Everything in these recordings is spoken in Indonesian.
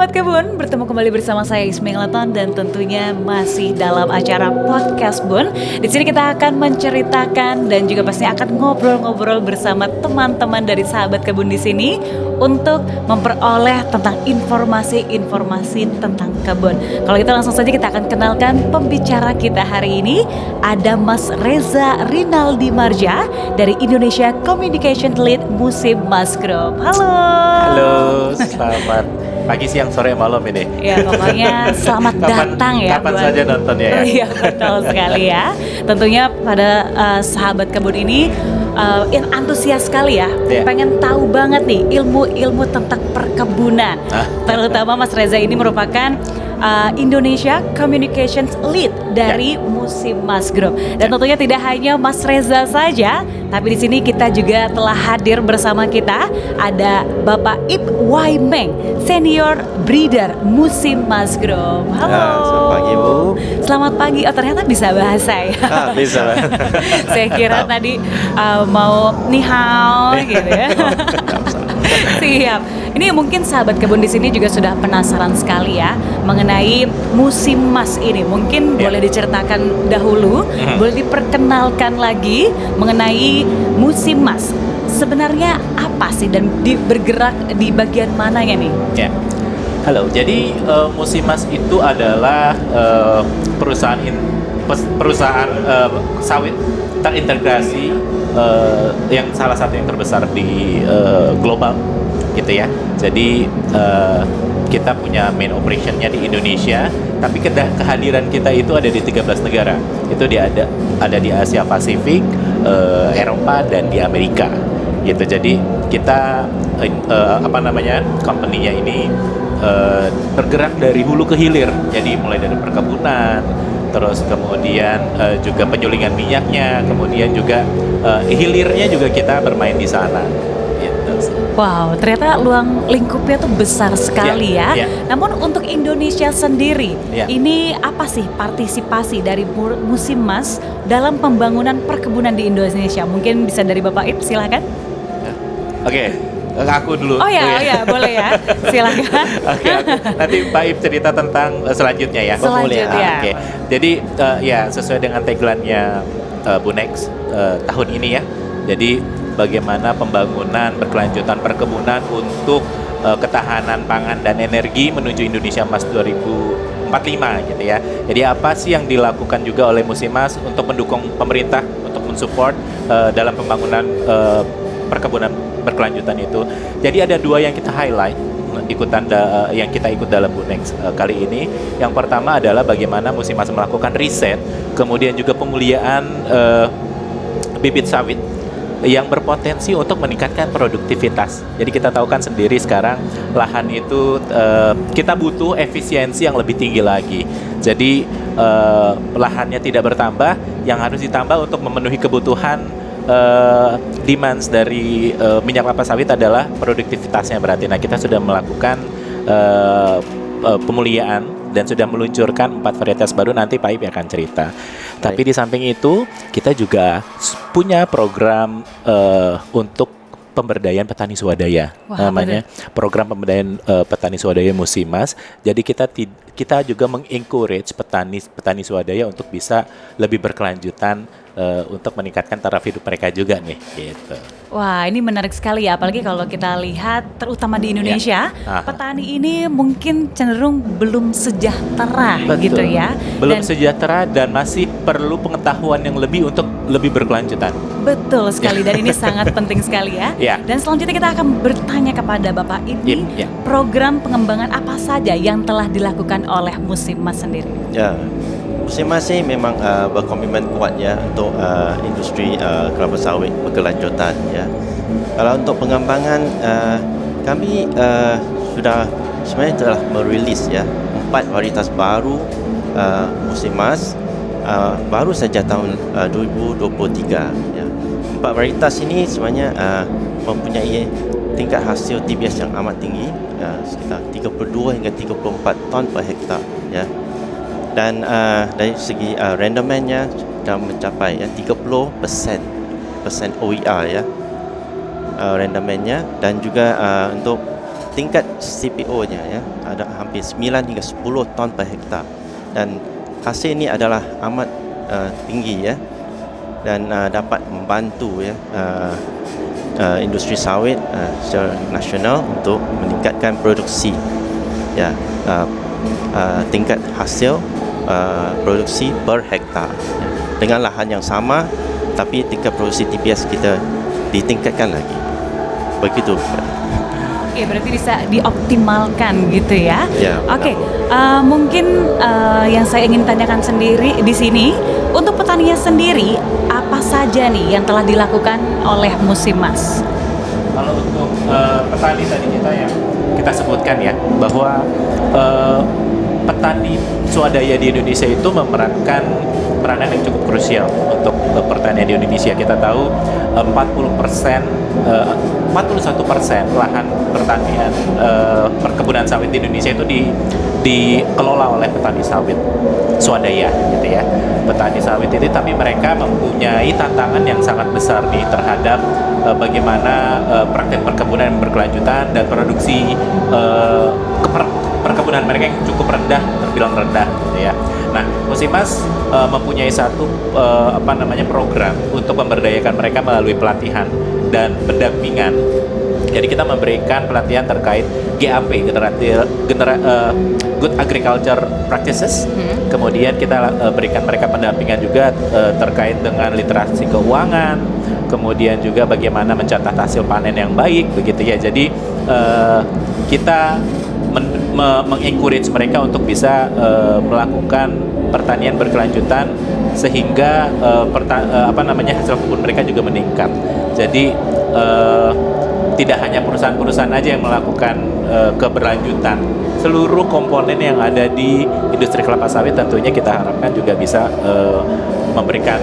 Sahabat Kebun, bertemu kembali bersama saya Ismail Laton dan tentunya masih dalam acara Podcast Bun. Di sini kita akan menceritakan dan juga pasti akan ngobrol-ngobrol bersama teman-teman dari Sahabat Kebun di sini untuk memperoleh tentang informasi-informasi tentang kebun. Kalau kita langsung saja kita akan kenalkan pembicara kita hari ini. Ada Mas Reza Rinaldi Marja dari Indonesia Communication Lead Musim Mas Group. Halo. Halo, selamat pagi, siang, sore, malam ini. Ya, pokoknya selamat datang ya. Kapan saja nontonnya ya. Iya, betul sekali ya. Tentunya pada Sahabat Kebun ini antusias sekali ya. Yeah. Pengen tahu banget nih ilmu-ilmu tentang perkebunan. Terutama Mas Reza ini merupakan Indonesia Communications Lead dari Musim Mas Group. Dan tentunya tidak hanya Mas Reza saja, tapi di sini kita juga telah hadir bersama kita ada Bapak Ip Waimeng, Senior Breeder Musim Mas Group. Halo. Selamat pagi Bu. Selamat pagi. Oh ternyata bisa bahasa ya. Bisa. Saya kira tadi mau nihao gitu ya. Siap. Ini mungkin sahabat kebun di sini juga sudah penasaran sekali ya mengenai musim mas ini. Mungkin boleh diceritakan dahulu, boleh diperkenalkan lagi mengenai musim mas. Sebenarnya apa sih dan bergerak di bagian mananya nih? Ya. Halo. Jadi Musim Mas itu adalah perusahaan sawit terintegrasi yang salah satu yang terbesar di global gitu ya. Jadi kita punya main operationnya di Indonesia, tapi kehadiran kita itu ada di 13 negara. Itu ada di Asia Pasifik, Eropa dan di Amerika gitu. Jadi kita company-nya ini bergerak dari hulu ke hilir. Jadi mulai dari perkebunan, terus kemudian juga penyulingan minyaknya, kemudian juga hilirnya juga kita bermain di sana. Wow, ternyata luang lingkupnya tuh besar sekali ya. Namun untuk Indonesia sendiri, ini apa sih partisipasi dari Musim Mas dalam pembangunan perkebunan di Indonesia? Mungkin bisa dari Bapak Ip, silakan. Oke, aku dulu. Oh ya, boleh ya, silakan. Oke, nanti Pak Ip cerita tentang selanjutnya ya. Selanjutnya. Oke. Jadi sesuai dengan tagline-nya Bunex tahun ini ya. Jadi bagaimana pembangunan berkelanjutan perkebunan untuk ketahanan pangan dan energi menuju Indonesia Emas 2045 gitu ya. Jadi apa sih yang dilakukan juga oleh Musim Mas untuk mendukung pemerintah untuk mensupport dalam pembangunan perkebunan berkelanjutan itu. Jadi ada dua yang kita highlight yang kita ikut dalam Bunex kali ini. Yang pertama adalah bagaimana Musim Mas melakukan riset, kemudian juga pemuliaan bibit sawit yang berpotensi untuk meningkatkan produktivitas. Jadi kita tahu kan sendiri sekarang lahan itu kita butuh efisiensi yang lebih tinggi lagi. Jadi lahannya tidak bertambah, yang harus ditambah untuk memenuhi kebutuhan demands dari minyak kelapa sawit adalah produktivitasnya berarti. Nah, kita sudah melakukan pemuliaan dan sudah meluncurkan 4 varietas baru, nanti Pak Ip akan cerita. Tapi di samping itu kita juga punya program untuk pemberdayaan petani swadaya. Wah, namanya program pemberdayaan petani swadaya Musim Mas. Jadi kita juga mengencourage petani swadaya untuk bisa lebih berkelanjutan untuk meningkatkan taraf hidup mereka juga nih gitu. Wah, ini menarik sekali ya, apalagi kalau kita lihat terutama di Indonesia, petani ini mungkin cenderung belum sejahtera. Betul. Gitu ya. Belum sejahtera dan masih perlu pengetahuan yang lebih untuk lebih berkelanjutan. Betul sekali, dan ini sangat penting sekali ya. Dan selanjutnya kita akan bertanya kepada Bapak ini, program pengembangan apa saja yang telah dilakukan oleh Musim Mas sendiri? Ya, Musim Mas ini memang berkomitmen kuat ya untuk industri kelapa sawit berkelanjutan ya. Kalau untuk pengembangan kami sudah sebenarnya telah merilis ya 4 varietas baru Musim Mas baru saja tahun 2023 ya. 4 varietas ini sebenarnya mempunyai tingkat hasil TBS yang amat tinggi, sekitar 32 hingga 34 ton per hektar ya. Dan dari segi rendemennya sudah mencapai 30% OER ya rendemennya, dan juga untuk tingkat CPO-nya ya ada hampir 9 hingga 10 ton per hektar, dan hasil ini adalah amat tinggi ya, dan dapat membantu ya industri sawit secara nasional untuk meningkatkan produksi ya, tingkat hasil produksi per hektar ya. Dengan lahan yang sama tapi tingkat produksi TPS kita ditingkatkan lagi. Begitu. Oke, berarti bisa dioptimalkan gitu ya. Ya, Oke, mungkin yang saya ingin tanyakan sendiri di sini, untuk petaninya sendiri apa saja nih yang telah dilakukan oleh Musimas? Kalau untuk petani tadi kita sebutkan ya bahwa petani swadaya di Indonesia itu memerankan peranan yang cukup krusial untuk pertanian di Indonesia. Kita tahu 41% lahan pertanian perkebunan sawit di Indonesia itu dikelola oleh petani sawit swadaya gitu ya. Petani sawit itu, tapi mereka mempunyai tantangan yang sangat besar nih terhadap bagaimana praktek perkebunan yang berkelanjutan dan produksi perkebunan mereka yang cukup rendah, terbilang rendah gitu ya. Nah, Musimas mempunyai satu program untuk memberdayakan mereka melalui pelatihan dan pendampingan. Jadi kita memberikan pelatihan terkait GAP, Good Agriculture Practices. Kemudian kita berikan mereka pendampingan juga terkait dengan literasi keuangan. Kemudian juga bagaimana mencatat hasil panen yang baik, begitu ya. Jadi kita mengencourage mereka untuk bisa melakukan pertanian berkelanjutan sehingga hasil kebun mereka juga meningkat. Jadi tidak hanya perusahaan-perusahaan aja yang melakukan keberlanjutan, seluruh komponen yang ada di industri kelapa sawit tentunya kita harapkan juga bisa memberikan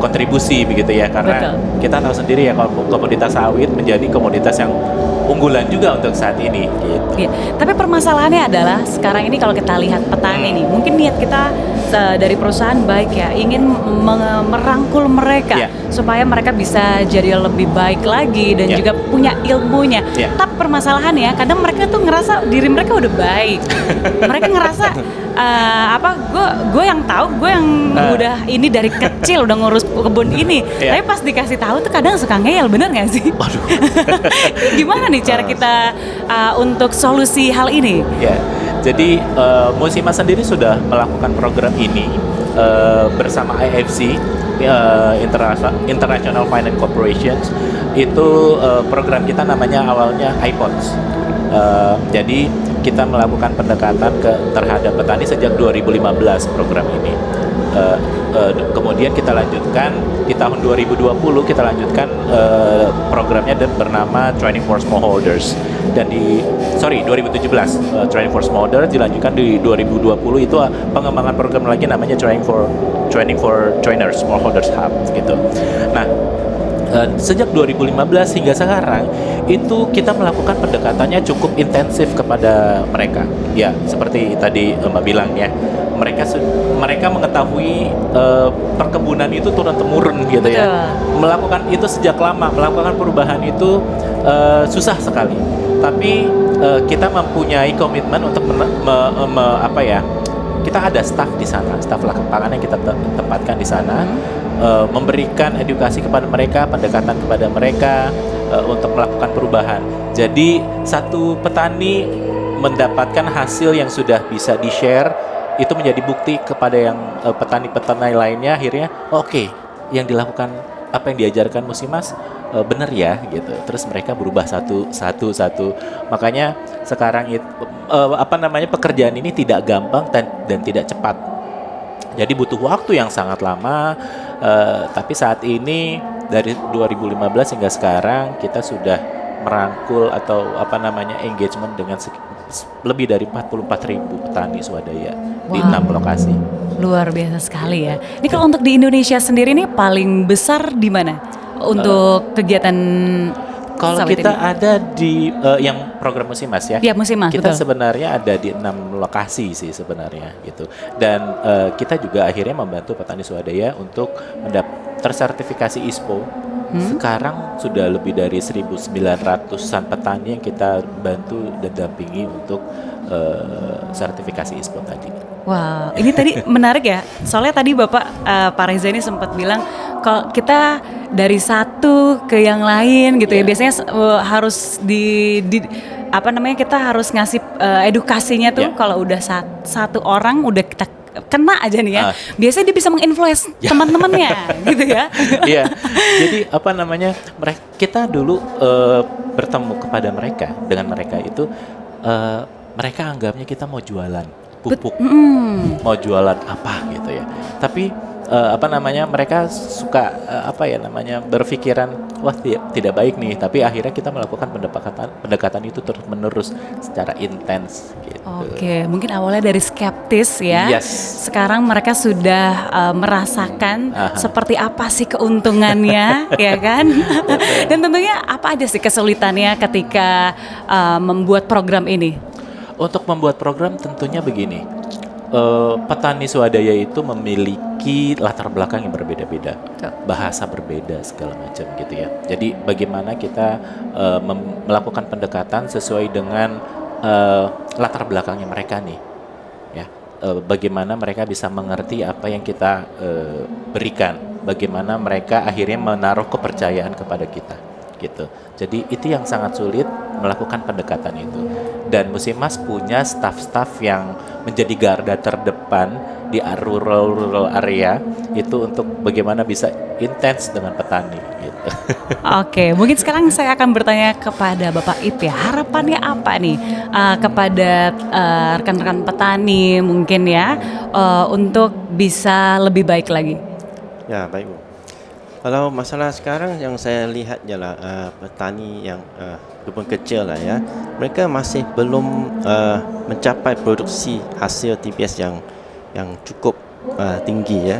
kontribusi begitu ya, karena Betul. kita tahu sendiri ya kalau komoditas sawit menjadi komoditas yang unggulan juga untuk saat ini gitu. Iya. Tapi permasalahannya adalah sekarang ini kalau kita lihat petani nih, mungkin niat kita dari perusahaan baik ya, ingin merangkul mereka supaya mereka bisa jadi lebih baik lagi dan juga punya ilmunya. Tapi permasalahannya kadang mereka tuh ngerasa diri mereka udah baik. Mereka ngerasa gue yang tahu, gue yang udah ini dari kecil udah ngurus kebun ini. Tapi pas dikasih tahu tuh kadang suka ngeyel, bener nggak sih? Waduh. Gimana nih cara kita untuk solusi hal ini? Ya, jadi Musimas sendiri sudah melakukan program ini bersama IFC, International Finance Corporation. Itu program kita namanya awalnya iPods. Jadi kita melakukan pendekatan terhadap petani sejak 2015 program ini. Kemudian kita lanjutkan di tahun 2020 kita lanjutkan programnya bernama Training for Smallholders, dan 2017 Training for Smallholders dilanjutkan di 2020 itu pengembangan program lagi namanya Training for Trainers Smallholders Hub gitu. Nah, sejak 2015 hingga sekarang itu kita melakukan pendekatannya cukup intensif kepada mereka. Ya, seperti tadi Mbak bilang ya, mereka mengetahui perkebunan itu turun temurun gitu ya. Melakukan itu sejak lama, melakukan perubahan itu susah sekali. Tapi kita mempunyai komitmen untuk kita ada staf di sana, staf lapangan yang kita tempatkan di sana, memberikan edukasi kepada mereka, pendekatan kepada mereka untuk melakukan perubahan. Jadi satu petani mendapatkan hasil yang sudah bisa di-share, itu menjadi bukti kepada yang petani-petani lainnya, akhirnya oke, yang dilakukan apa yang diajarkan Musimas benar ya gitu. Terus mereka berubah satu. Makanya sekarang pekerjaan ini tidak gampang dan tidak cepat. Jadi butuh waktu yang sangat lama, tapi saat ini dari 2015 hingga sekarang kita sudah merangkul atau engagement dengan lebih dari 44.000 petani swadaya di 6 lokasi. Luar biasa sekali ya. Ini kalau untuk di Indonesia sendiri nih paling besar di mana untuk kegiatan kalau sawit kita ini? ada di yang program Musimas ya. Iya, Musimas, kita betul. sebenarnya ada di 6 lokasi sih sebenarnya gitu. Dan kita juga akhirnya membantu petani swadaya untuk tersertifikasi ISPO Sekarang sudah lebih dari 1.900-an petani yang kita bantu dan dampingi untuk sertifikasi ISPO tadi. Wah, ini tadi menarik ya. Soalnya tadi Pak Reza ini sempat bilang kalau kita dari satu ke yang lain gitu ya. Biasanya harus kita harus ngasih edukasinya tuh kalau udah satu orang udah kita kena aja nih ya. Biasanya dia bisa menginfluence teman-temannya gitu ya. Iya. Jadi kita dulu bertemu kepada mereka, dengan mereka itu mereka anggapnya kita mau jualan pupuk, mau jualan apa gitu ya. Tapi mereka suka berpikiran wah tidak baik nih. Tapi akhirnya kita melakukan pendekatan itu terus menerus secara intens. Gitu. Oke, mungkin awalnya dari skeptis ya. Yes. Sekarang mereka sudah merasakan seperti apa sih keuntungannya, ya kan? Dan tentunya apa aja sih kesulitannya ketika membuat program ini? Untuk membuat program tentunya begini, petani swadaya itu memiliki latar belakang yang berbeda-beda, bahasa berbeda segala macam gitu ya. Jadi bagaimana kita melakukan pendekatan sesuai dengan latar belakangnya mereka nih, ya. Bagaimana mereka bisa mengerti apa yang kita berikan, bagaimana mereka akhirnya menaruh kepercayaan kepada kita. Gitu. Jadi itu yang sangat sulit melakukan pendekatan itu. Dan Musimas punya staff-staff yang menjadi garda terdepan di rural area itu untuk bagaimana bisa intens dengan petani gitu. Oke, mungkin sekarang saya akan bertanya kepada Bapak Ip ya. Harapannya apa nih kepada rekan-rekan petani mungkin ya untuk bisa lebih baik lagi? Ya, baik Bu. Kalau masalah sekarang yang saya lihat ialah petani yang kebun kecil lah ya, mereka masih belum mencapai produksi hasil TPS yang cukup tinggi ya.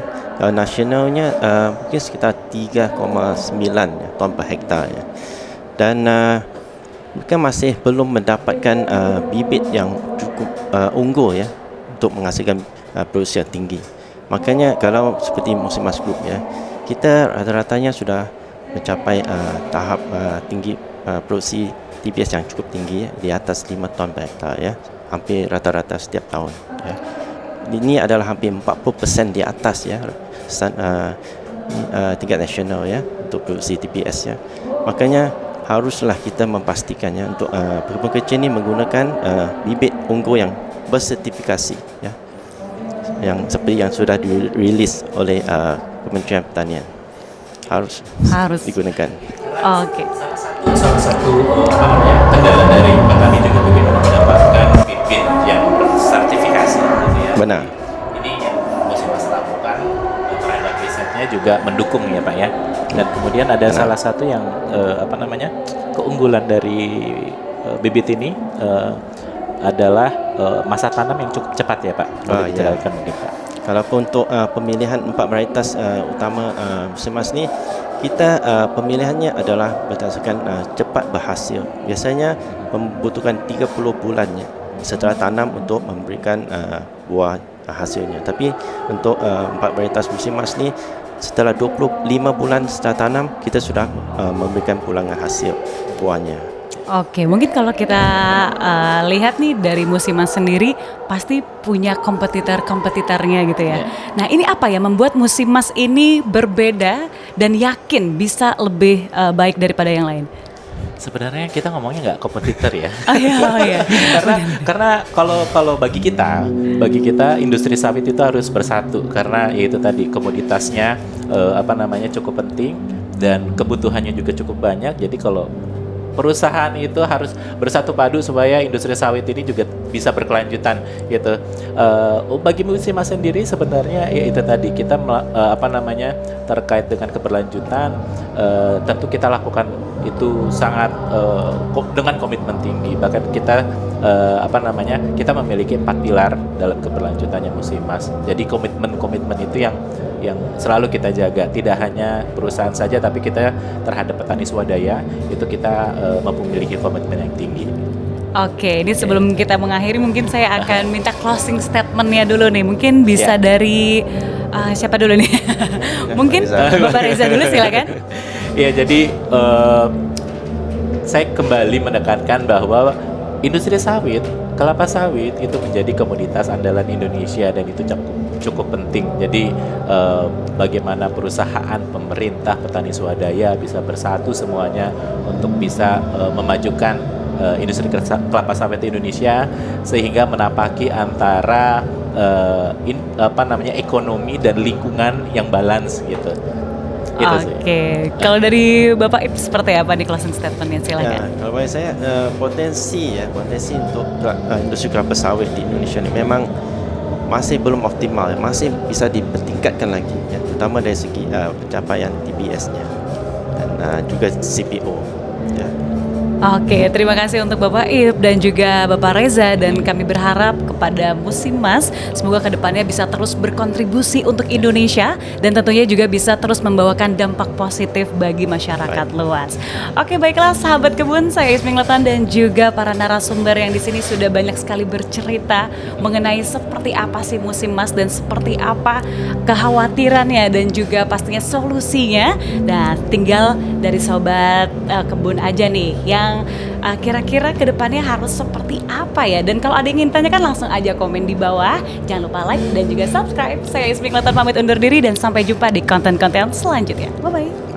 Nasionalnya mungkin sekitar 3,9 ton per hektar ya. Dan mereka masih belum mendapatkan bibit yang cukup unggul ya untuk menghasilkan produksi yang tinggi. Makanya kalau seperti Musimas Group ya, kita rata-ratanya sudah mencapai tahap tinggi produksi TPS yang cukup tinggi ya, di atas 5 ton per hektar ya, hampir rata-rata setiap tahun ya. Ini adalah hampir 40% di atas ya tingkat nasional ya untuk produksi TPS ya. Makanya haruslah kita memastikannya untuk kebun kecil ini menggunakan bibit unggul yang bersertifikasi ya, yang seperti yang sudah dirilis oleh Kementerian Pertanian harus digunakan. Oke. Salah satu kendala dari petani juga bagaimana mendapatkan bibit yang bersertifikasi gitu ya. Benar. Ini yang Musimas lakukan terhadap risetnya juga mendukung ya Pak ya. Dan kemudian ada salah satu yang keunggulan dari bibit ini adalah masa tanam yang cukup cepat ya Pak. Boleh dijelaskan mungkin Pak. Kalau untuk pemilihan 4 varietas utama Musimas ni, kita pemilihannya adalah berdasarkan cepat berhasil. Biasanya membutuhkan 30 bulan setelah tanam untuk memberikan buah hasilnya. Tapi untuk 4 varietas Musimas ni, setelah 25 bulan setelah tanam, kita sudah memberikan pulangan hasil buahnya. Oke, mungkin kalau kita lihat nih dari Musimas sendiri pasti punya kompetitornya gitu ya. Nah, ini apa ya membuat Musimas ini berbeda dan yakin bisa lebih baik daripada yang lain? Sebenarnya kita ngomongnya nggak kompetitor ya. Oh iya. karena kalau bagi kita industri sawit itu harus bersatu karena yaitu tadi komoditasnya cukup penting dan kebutuhannya juga cukup banyak. Jadi kalau perusahaan itu harus bersatu padu supaya industri sawit ini juga bisa berkelanjutan gitu. Bagi Musimas sendiri sebenarnya ya itu tadi kita terkait dengan keberlanjutan tentu kita lakukan itu sangat dengan komitmen tinggi. Bahkan kita kita memiliki 4 pilar dalam keberlanjutannya Musimas. Jadi komitmen itu yang selalu kita jaga, tidak hanya perusahaan saja tapi kita terhadap petani swadaya itu kita memiliki komitmen yang tinggi. Oke, ini sebelum kita mengakhiri mungkin saya akan minta closing statement-nya dulu nih. Mungkin bisa dari siapa dulu nih? Mungkin Bapak Reza dulu silakan. Ya, jadi saya kembali menekankan bahwa industri sawit, kelapa sawit itu menjadi komoditas andalan Indonesia dan itu cukup penting. Jadi bagaimana perusahaan, pemerintah, petani swadaya bisa bersatu semuanya untuk bisa memajukan industri kelapa sawit Indonesia sehingga menapaki antara ekonomi dan lingkungan yang balance gitu. Oke, kalau dari Bapak Ip seperti apa nih closing statementnya, silakan. Ya, kalau bagi saya potensi untuk industri kelapa sawit di Indonesia ini memang masih belum optimal, masih bisa dipertingkatkan lagi, ya, terutama dari segi pencapaian TBS-nya dan juga CPO. Ya. Oke, terima kasih untuk Bapak Ip dan juga Bapak Reza, dan kami berharap kepada Musimas semoga kedepannya bisa terus berkontribusi untuk Indonesia dan tentunya juga bisa terus membawakan dampak positif bagi masyarakat luas. Oke, baiklah sahabat kebun, saya Isming Leton dan juga para narasumber yang di sini sudah banyak sekali bercerita mengenai seperti apa sih Musimas dan seperti apa kekhawatirannya dan juga pastinya solusinya. Nah, tinggal dari sobat kebun aja nih yang kira-kira kedepannya harus seperti apa ya. Dan kalau ada yang ingin tanyakan langsung aja komen di bawah. Jangan lupa like dan juga subscribe. Saya Ismik Leton pamit undur diri dan sampai jumpa di konten-konten selanjutnya. Bye-bye.